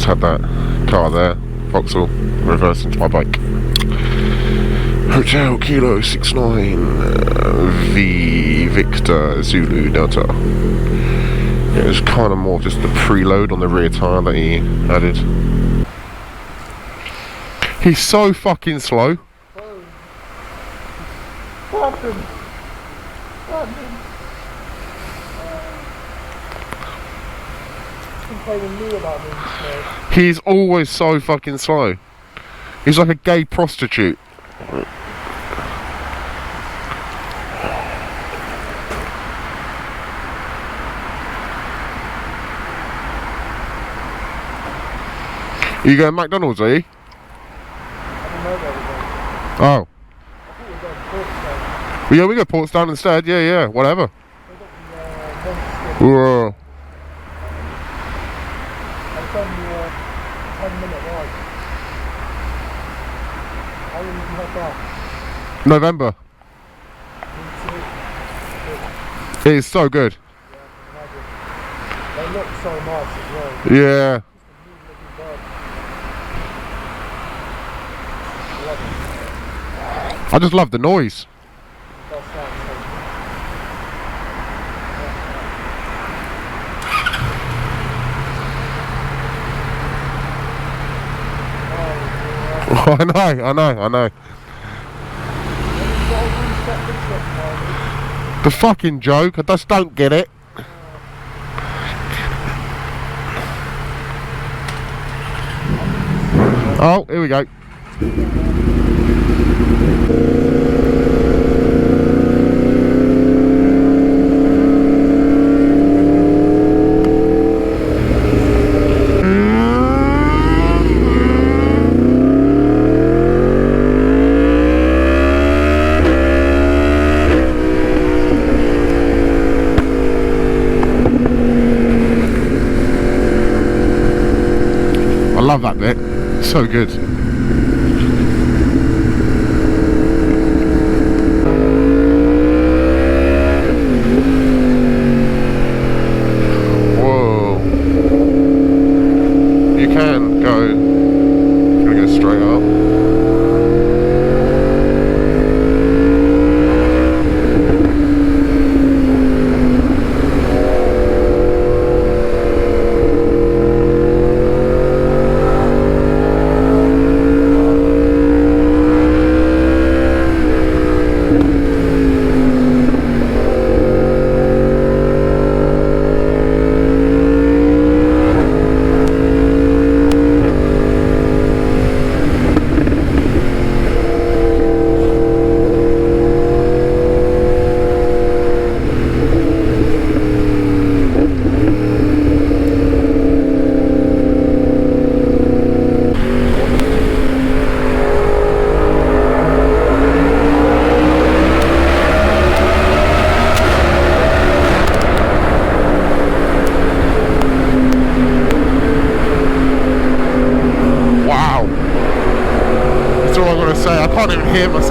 just had that car there, Vauxhall, reverse into my bike. Hotel Kilo 69 V Victor Zulu Delta. It was kind of more of just the preload on the rear tyre that he added. He's so fucking slow. He's always so fucking slow. He's like a gay prostitute. You going McDonald's, are you? Oh. Well, yeah, we go Portsdown instead. Yeah, whatever. Whoa. November. It is so good. They look so nice as well. Yeah. I just love the noise. I know. The fucking joke, I just don't get it. Oh, here we go. I love that bit, so good. Whoa. You can go, I'm gonna go straight up. Wow. That's all I'm gonna say. I can't even hear myself.